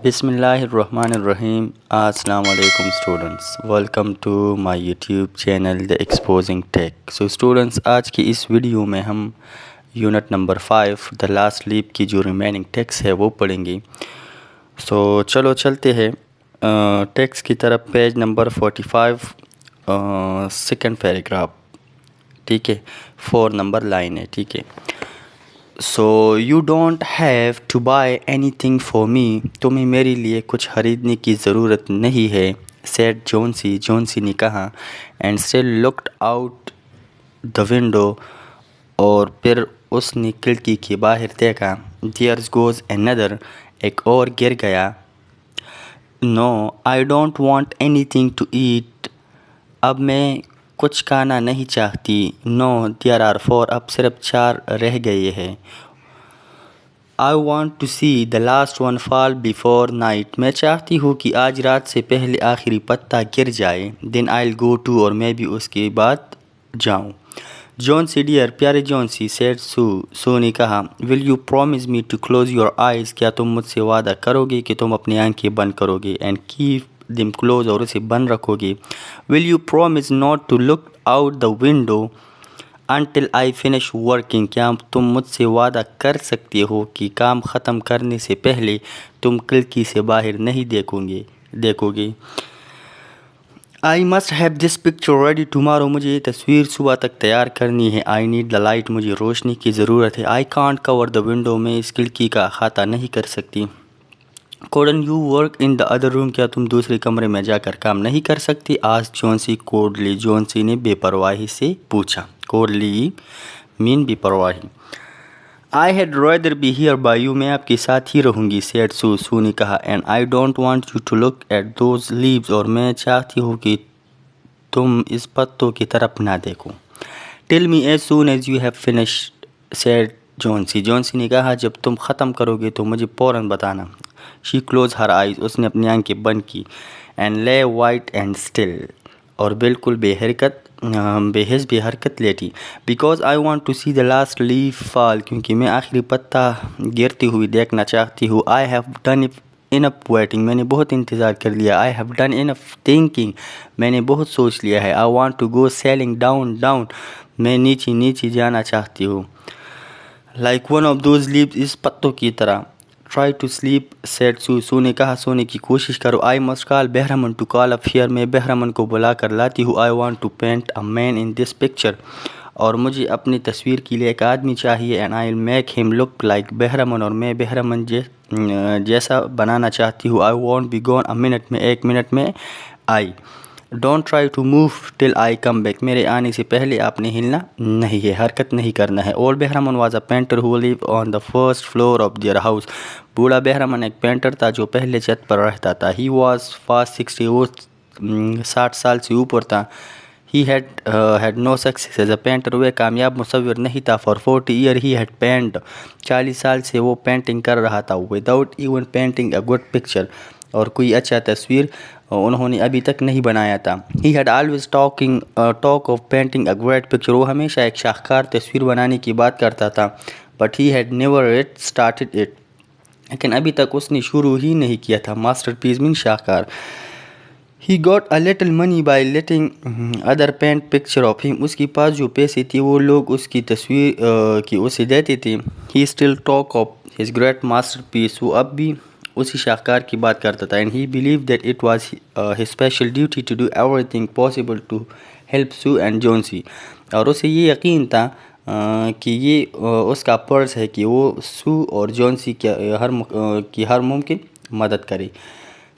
بسم اللہ الرحمن الرحیم. السلام علیکم students, welcome to my YouTube channel the exposing tech. So students, آج کی اس ویڈیو میں ہم unit number 5 the last leap کی جو ریمیننگ ٹیکس ہے وہ پڑھیں گے. سو چلو چلتے ہیں ٹیکس کی طرف. پیج نمبر 45 سیکنڈ پیراگراف, ٹھیک ہے, 4 نمبر لائن ہے, ٹھیک ہے. So you don't have to buy anything for me, تمہیں میرے لیے کچھ خریدنے کی ضرورت نہیں ہے, سیڈ جونسی, جونسی نے کہا. And still looked out the window, اور پھر اس نے کھڑکی کے باہر دیکھا. دیئرز گوز another, ایک اور گر گیا. No I don't want anything to eat, اب میں کچھ کھانا نہیں چاہتی. نو دیر آر 4, اب صرف 4 رہ گئے ہیں. I want to see the last one fall before night, میں چاہتی ہوں کہ آج رات سے پہلے آخری پتا گر جائے. دین آئل گو ٹو, اور میں بھی اس کے بعد جاؤں. جونسی ڈیئر, پیارے جونسی, سیڈ سو, سو نے کہا. Will you promise me to close your eyes, کیا تم مجھ سے وعدہ کرو گے کہ تم اپنی آنکھیں بند کرو گے. اینڈ کیپ دم کلوز, اور اسے بند رکھو گے. Will you promise not to look out the window until I finish working, کیا تم مجھ سے وعدہ کر سکتے ہو کہ کام ختم کرنے سے پہلے تم کھڑکی سے باہر نہیں دیکھو گے. I must have this picture ready tomorrow, مجھے یہ تصویر صبح تک تیار کرنی ہے. آئی نیڈ دا لائٹ, مجھے روشنی کی ضرورت ہے. I can't cover the window, میں اس کھڑکی کا احاطہ نہیں کر سکتی. Couldn't you work in the other room, کیا تم دوسرے کمرے میں جا کر کام نہیں کر سکتی. آج جونسی کوڈلی, جونسی نے بے پرواہی سے پوچھا. کوڈلی مین بے پرواہی. I had rather be here by you, میں آپ کے ساتھ ہی رہوں گی. سیڈ سو, سو نے کہا. And I don't want you to look at those leaves, اور میں چاہتی ہوں کہ تم اس پتوں کی طرف نہ دیکھو. Tell me as soon as you have finished, said Johnsy, Johnsy نے کہا. جب تم ختم کرو گے تو مجھے فوراً بتانا. شی کلوز ہر آئیز, اس نے اپنی آنکھیں بند کی. اینڈ لے وائٹ اینڈ اسٹل, اور بالکل بے حرکت لیٹی. Because I want to see the last leaf fall, کیونکہ میں آخری پتا گرتی ہوئی دیکھنا چاہتی ہوں. I have done enough waiting, میں نے بہت انتظار کر لیا. I have done enough thinking, میں نے بہت سوچ لیا ہے. I want to go sailing down, میں نیچے جانا چاہتی ہوں. Like one of those leaves, اس پتوں کی طرح. Try to sleep, said so, Sue نے کہا. سونے کی کوشش کرو. I must call Behrman to call up here, میں بہرامن کو بلا کر لاتی ہوں. I want to paint a man in this picture, اور مجھے اپنی تصویر کے لیے ایک آدمی چاہیے. اینڈ آئی میک ہم لک لائک بہرامن, اور میں بہرامن جیسا بنانا چاہتی ہوں. I want be gone a minute, میں 1 منٹ میں آئی. Don't try to move till I come back, میرے آنے سے پہلے آپ نے ہلنا نہیں ہے, حرکت نہیں کرنا ہے. Old Behrman was a painter who live on the first floor of their house, بوڑھا بہرامن ایک پینٹر تھا جو پہلے چھت پر رہتا تھا. ہی واز پاسٹ 60, وہ 60 سال سے اوپر تھا. He had no success as a painter, وہ کامیاب مصور نہیں تھا. For 40 year he had paint, 40 سال سے وہ پینٹنگ کر رہا تھا. Without even painting a good picture, اور کوئی اچھا تصویر انہوں نے ابھی تک نہیں بنایا تھا. He had always talk of painting a great picture, وہ ہمیشہ ایک شاہکار تصویر بنانے کی بات کرتا تھا. But he had never started it, لیکن ابھی تک اس نے شروع ہی نہیں کیا تھا. ماسٹر پیس مین شاہکار. He got a little money by letting other paint picture of him, اس کے پاس جو پیسے تھے وہ لوگ اس کی تصویر کی اسے دیتے تھے. He still talk of his great masterpiece, وہ اب بھی اسی شاہکار کی بات کرتا تھا. And he believe that it was his special duty to do everything possible to help Sue and Johnsy, اور اسے یہ یقین تھا کہ یہ اس کا فرض ہے کہ وہ سو اور جونسی کی ہر ممکن مدد کرے.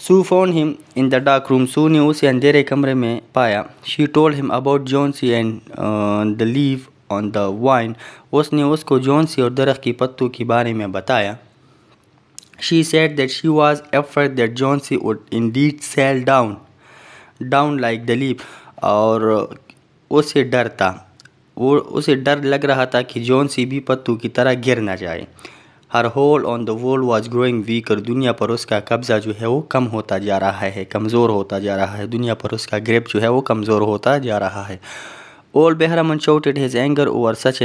سو فاؤنڈ ہم ان دا ڈارک روم, سو نے اسے اندھیرے کمرے میں پایا. She told him about Johnsy and the leave on the vine, اس نے اس کو جونسی اور درخت کی پتوں کے بارے میں بتایا. She said that she was afraid that Jonesy would indeed sail down like the leaf, اور اسے ڈر لگ رہا تھا کہ جونسی بھی پتوں کی طرح گر نہ جائے. Her hold on the world was growing weaker, دنیا پر اس کا قبضہ جو ہے وہ کم ہوتا جا رہا ہے, کمزور ہوتا جا رہا ہے. دنیا پر اس کا گریپ جو ہے وہ کمزور ہوتا جا رہا ہے. Old بہرامن shouted his anger over such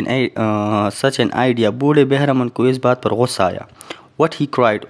an idea, بوڑھے بہرامن کو اس بات پر غصہ آیا. What he cried,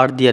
Are there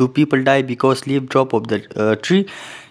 Do people die because leaf drop of the tree,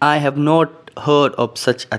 I have not heard of such a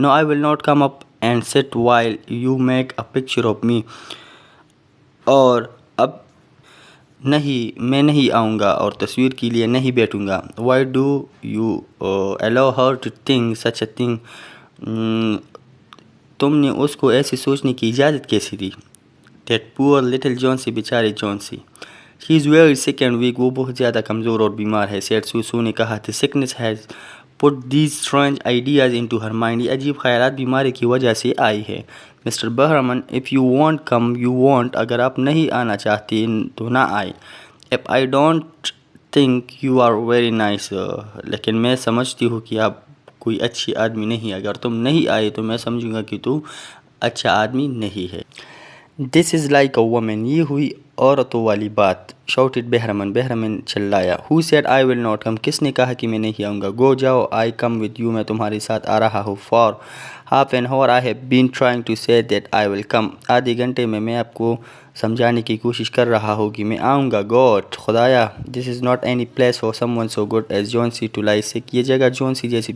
No, I will not come up and sit while you make a picture of me, اور اب نہیں میں نہیں آؤں گا اور تصویر کے لیے نہیں بیٹھوں گا. Why do you allow her to think such a thing, تم نے اس کو ایسے سوچنے کی اجازت کیسے دی؟ That poor little Johnsy, بیچارے جونسی. She is very sick and weak, وہ بہت زیادہ کمزور اور بیمار ہے. said سوسو نے کہا. The sickness has put these strange ideas into her mind, یہ عجیب خیالات بیماری کی وجہ سے آئی ہے. Mr. Bahraman, if you won't come, you won't, اگر آپ نہیں آنا چاہتے تو نہ آئے. If I don't think you are very nice, لیکن میں سمجھتی ہوں کہ آپ کوئی اچھی آدمی نہیں. اگر تم نہیں آئے تو میں سمجھوں گا کہ تو اچھا آدمی نہیں ہے. This is like a woman, یہ ہوئی عورتوں والی بات. Shouted بہرمن, بہرمن چلایا. Who said I will not come, کس نے کہا کہ میں نہیں آؤں گا؟ Go, جاؤ. I come with you, میں تمہارے ساتھ آ رہا ہوں. For half an hour I have been trying to say that I will come, آدھے گھنٹے میں آپ کو سمجھانے کی کوشش کر رہا ہوں کہ میں آؤں گا. God, خدایا. This is not any place for someone so good as Johnsy to lie sick, یہ جگہ جونسی جیسی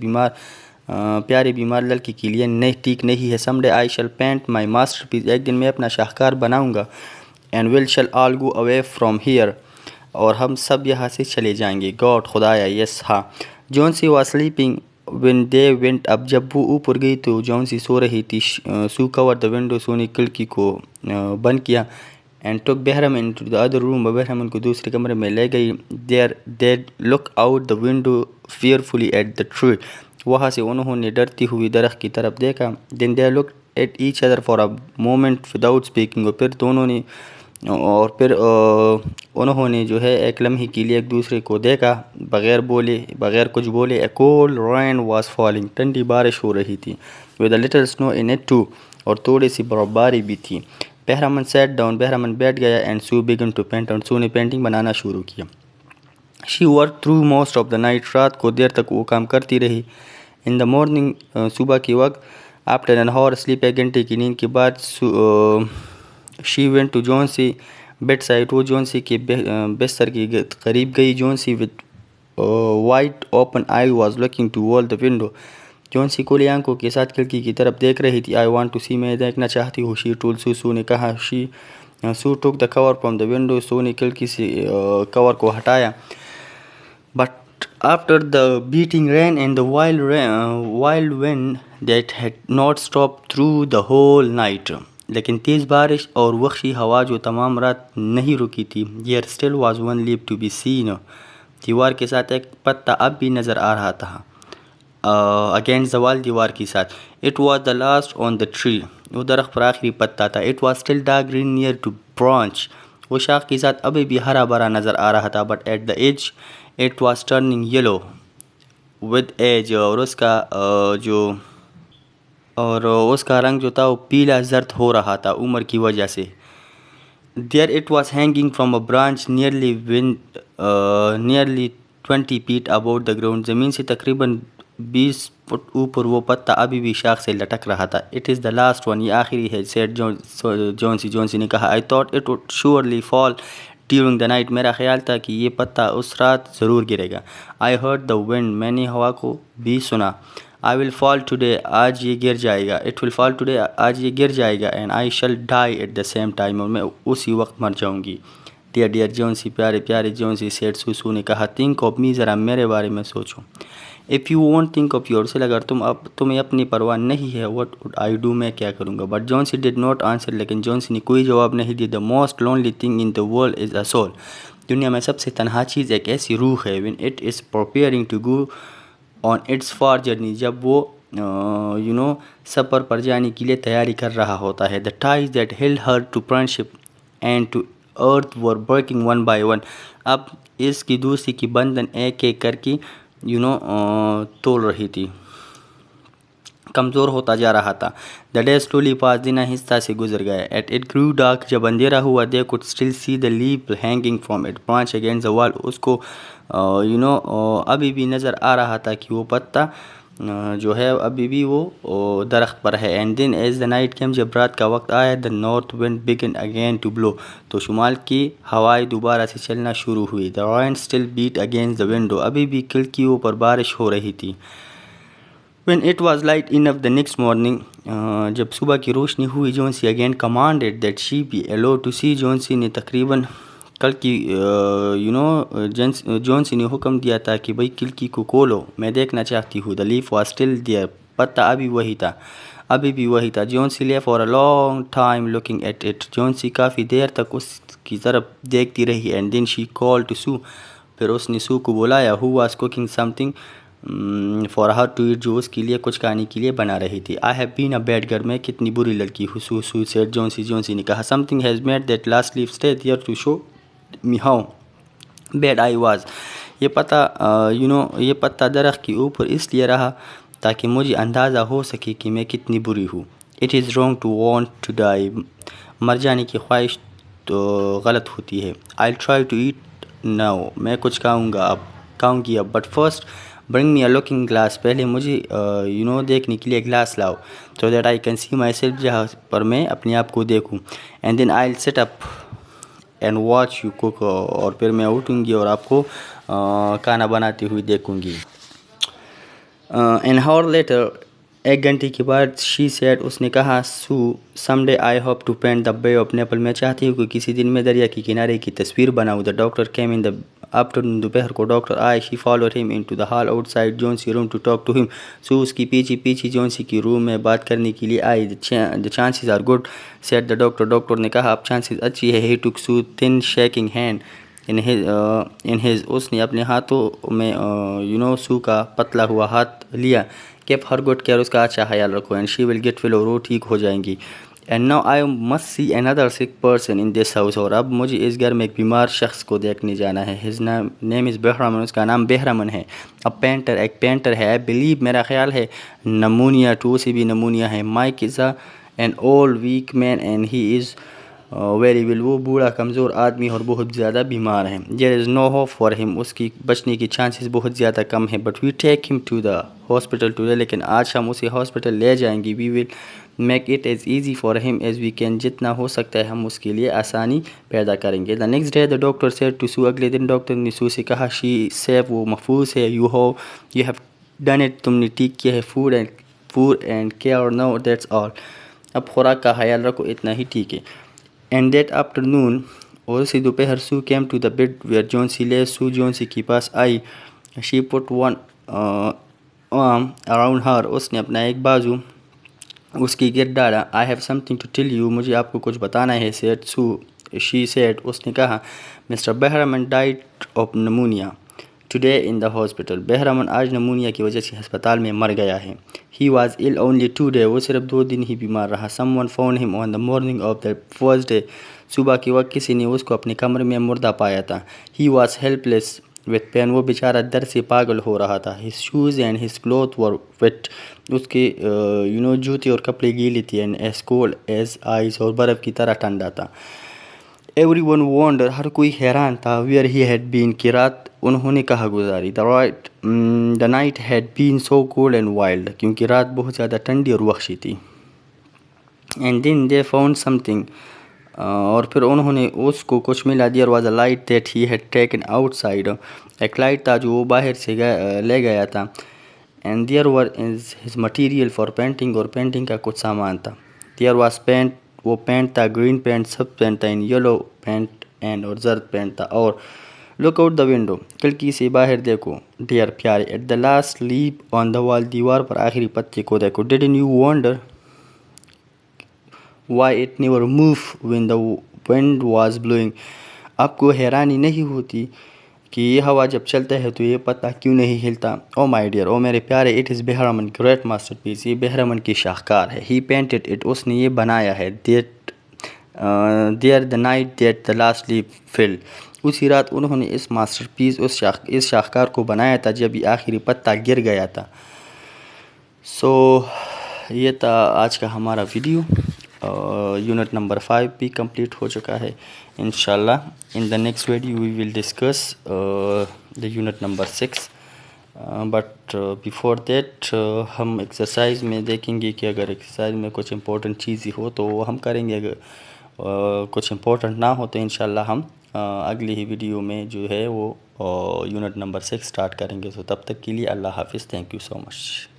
پیارے بیمار لڑکی کے لیے ٹھیک نہیں ہے. Someday I shall paint my masterpiece, ایک دن میں اپنا شاہکار بناؤں گا. And we shall all go away from here, اور ہم سب یہاں سے چلے جائیں گے. God, خدایا. Yes, ہاں. Johnsy was sleeping when they went up, جب وہ اوپر گئی تو جونسی سو رہی تھی. Sue covered the window, سو نے کھڑکی کو بند کیا. And took بہرمن into the other room, بہرمن کو دوسرے کمرے میں لے گئی. There they look out the window fearfully at the tree, وہاں سے انہوں نے ڈرتی ہوئی درخت کی طرف دیکھا. Then they looked at each other for a moment without speaking, اور پھر انہوں نے جو ہے ایک لمحے کے لیے ایک دوسرے کو دیکھا بغیر کچھ بولے. A cold rain was falling, ٹھنڈی بارش ہو رہی تھی. With a little snow in it too, اور تھوڑی سی برفباری بھی تھی. بہرمن sat down, بہرمن بیٹھ گیا. And Sue began to paint, اور سو نے پینٹنگ بنانا شروع کیا. She worked through most of the night, رات کو دیر تک وہ کام کرتی رہی. In the morning, صبح کے وقت, after an hour sleep, ایک گھنٹے کی نیند کے بعد, she went to Johnsy bedside, وہ جونسی کے بستر کے قریب گئی. Johnsy with wide open eye was looking toward the window, جونسی کھلی آنکھوں کے ساتھ کھڑکی کی طرف دیکھ رہی تھی. I want to see, میں دیکھنا چاہتی ہوں. She told Sue, سو نے کہا. Sue took the cover from the window, سو نے کھڑکی سے کور کو ہٹایا. But after the beating rain and the wild wind that had not stopped through the whole night, لیکن تیز بارش اور وحشی ہوا جو تمام رات نہیں رکی تھی. There still was one leaf to be seen, دیوار کے ساتھ ایک پتا اب بھی نظر آ رہا تھا. Against the wall, دیوار کے ساتھ. It was the last on the tree, وہ درخت پر آخری پتا تھا. It was still dark green near to branch, وہ شاخ کے ساتھ ابھی بھی ہرا بھرا نظر آ رہا تھا. But at the edge it was turning yellow with age, اور اس کا رنگ جو تھا وہ پیلا زرد ہو رہا تھا عمر کی وجہ سے. There it was hanging from a branch nearly 20 feet above the ground, زمین سے تقریباً 20 فٹ اوپر وہ پتا ابھی بھی شاخ سے لٹک رہا تھا. It is the last one, یہ آخری ہے. said جونسی نے کہا. I thought it would surely fall during the night, میرا خیال تھا کہ یہ پتا اس رات ضرور گرے گا. I heard the wind, میں نے ہوا کو بھی سنا. I will fall today, آج یہ گر جائے گا. It will fall today, آج یہ گر جائے گا. And I shall die at the same time, اور میں اسی وقت مر جاؤں گی. Dear جونسی, پیارے جونسی, said سوسو نے کہا. Think of me, ذرا میرے بارے میں سوچو. If you won't think of yourself, اگر تمہیں اپنی پرواہ نہیں ہے, what would I do, میں کیا کروں گا. But Johnsy did not answer, لیکن جونسی نے کوئی جواب نہیں دیا. The most lonely thing in the world is a soul, دنیا میں سب سے تنہا چیز ایک ایسی روح ہے. When it is preparing to go on its far journey, جب وہ سفر پر جانے کے لیے تیاری کر رہا ہوتا ہے. The ties that held her to friendship and to earth were breaking one by one, اب اس کی دوسری کی بندھن ایک ایک کر کے توڑ رہی تھی, کمزور ہوتا جا رہا تھا. The day slowly passed, دن آہستہ سے گزر گیا. At it grew dark, جب اندھیرا ہوا, they could still see the leaf hanging from its branch against the wall, اس کو ابھی بھی نظر آ رہا تھا کہ وہ پتا جو ہے ابھی بھی وہ درخت پر ہے. And then as the night came, جب رات کا وقت آیا، the north wind began again to blow, تو شمال کی ہوائیں دوبارہ سے چلنا شروع ہوئی. The rain still beat against the window, ابھی بھی کھڑکیوں پر بارش ہو رہی تھی. When it was light enough the next morning، جب صبح کی روشنی ہوئی، Johnsy again commanded that she be allowed to see، Johnsy نے تقریباً کل کی جونسی نے حکم دیا تھا کہ بھئی کھڑکی کو کھولو، میں دیکھنا چاہتی ہوں. The leaf was still there، پتا ابھی بھی وہی تھا. جونسی lay for a long time looking at it، جونسی کافی دیر تک اس کی طرف دیکھتی رہی. And then she called to Sue، پھر اس نے سو کو بلایا. Who was cooking something for her to eat، جو اس کے لیے کچھ کھانے کے لیے بنا رہی تھی. I have been a bad girl، میں کتنی بری لڑکی ہوں. Sue said جونسی نے کہا. Something has made that last leaf stay there to show me how bad I was، یہ پتا درخت کے اوپر اس لیے رہا تاکہ مجھے اندازہ ہو سکے کہ میں کتنی بری ہوں. It is wrong to want to die، مر جانے کی خواہش تو غلط ہوتی ہے. I'll try to eat now، میں کچھ کھاؤں گی اب. But first bring me a looking glass، پہلے مجھے دیکھنے کے لیے گلاس لاؤ. So that I can see myself، جہاں پر میں اپنے آپ کو دیکھوں. And then I'll sit up and watch you cook، اور پھر میں اٹھوں گی اور آپ کو کھانا بناتے ہوئے دیکھوں گی. An hour later، ایک گھنٹے کے بعد، she said، اس نے کہا. Sue، someday I hope to paint the bay of Naples، میں چاہتی ہوں کہ کسی دن میں دریا کے کنارے کی تصویر بناؤں. The doctor came in the afternoon، دوپہر کو ڈاکٹر آئے. She followed him into the hall outside Jones's room to talk to him، Sue اس کی پیچھے جونسی کی روم میں بات کرنے کے لیے آئی. The chances are good، said the doctor، doctor نے کہا اب چانسز اچھی ہے. He took Sue's thin shaking hand in his، اس نے اپنے ہاتھوں میں سو کا پتلا ہوا ہاتھ لیا. Keep her good care، اس کا اچھا خیال رکھو. And she will get well، اور وہ ٹھیک ہو جائیں گی. And now I must see another sick person in this house، اور اب مجھے اس گھر میں ایک بیمار شخص کو دیکھنے جانا ہے. His name is بہرامن، اس کا نام بہرامن ہے. ایک پینٹر ہے. I believe، میرا خیال ہے. Pneumonia، اسے بھی نمونیا ہے. Mike is an old weak man and he is very well، وہ بوڑھا کمزور آدمی اور بہت زیادہ بیمار ہے. There is no hope for him، اس کی بچنے کی چانسز بہت زیادہ کم ہیں. But we take him to the hospital today، لیکن آج ہم اسے ہاسپٹل لے جائیں گے. We will make it as easy for him as we can، جتنا ہو سکتا ہے ہم اس کے لیے آسانی پیدا کریں گے. The next day the doctor said to Sue، اگلے دن ڈاکٹر نے سو سے کہا. She safe، وہ محفوظ ہے. You have done it، تم نے ٹھیک کیا ہے. Food and care now، that's all، اب خوراک کا خیال رکھو، اتنا ہی ٹھیک ہے. And that afternoon، اور اسی دوپہر، Sue came to the bed where Jonesy lay، Sue جونسی کے پاس آئی. She put one arm around her، اس نے اپنا ایک بازو اس کی گرد ڈالا. I have something to tell you، مجھے آپ کو کچھ بتانا ہے. said Sue، she said، اس نے کہا. Mr. بہرامن died of pneumonia today in the hospital، بہرامن آج نمونیا کی وجہ سے ہسپتال میں مر گیا ہے. He was ill only 2 days، وہ صرف 2 دن ہی بیمار رہا. Someone found him on the morning of the first day، صبح کے وقت کسی نے اس کو اپنے کمرے میں مردہ پایا تھا. He was helpless with pain، وہ بیچارہ درد سے پاگل ہو رہا تھا. His shoes and his clothes were wet، اس کے جوتے اور کپڑے گیلے تھے. And as cold as ice، اور برف کی طرح ٹھنڈا تھا. Everyone wondered، ہر کوئی حیران تھا. Where he had been، کہ رات انہوں نے کہاں گزاری. The night had been so cold and wild، کیونکہ رات بہت زیادہ ٹھنڈی اور وحشی تھی. And then they found something، اور پھر انہوں نے اس کو کچھ ملا. There was a light that he had taken outside، ایک لائٹ تھا جو وہ باہر سے لے گیا تھا. And there was his material for painting، اور پینٹنگ کا کچھ سامان تھا. There was paint، وہ پینٹ تھا. green paint، سب پینٹ تھا. yellow paint and، اور زرد پینٹ تھا. اور look out the window، کھڑکی سے باہر دیکھو. dear پیارے. at the last leaf on the wall، دیوار پر آخری پتے کو دیکھو. didn't you wonder why it never moved when the wind was blowing، آپ کو حیرانی نہیں ہوتی کہ یہ ہوا جب چلتا ہے تو یہ پتا کیوں نہیں ہلتا. oh my dear، او میرے پیارے. it is بہرامن great masterpiece، یہ بہرامن کی شاہکار ہے. he painted it، اس نے یہ بنایا ہے. there the night that the last leaf fell، اسی رات انہوں نے اس ماسٹر پیس، اس شاہکار کو بنایا تھا جب یہ آخری پتا گر گیا تھا. یہ تھا آج کا ہمارا ویڈیو. یونٹ نمبر 5 بھی کمپلیٹ ہو چکا ہے. انشاءاللہ in the next video we will discuss the unit number 6. But before that ہم ایکسرسائز میں دیکھیں گے کہ اگر ایکسرسائز میں کچھ امپورٹنٹ چیز ہو تو وہ ہم کریں گے، اگر کچھ امپورٹنٹ نہ ہو تو انشاءاللہ ہم اگلی ہی ویڈیو میں جو ہے وہ یونٹ نمبر 6 سٹارٹ کریں گے. تو تب تک کے لیے اللہ حافظ. Thank you so much.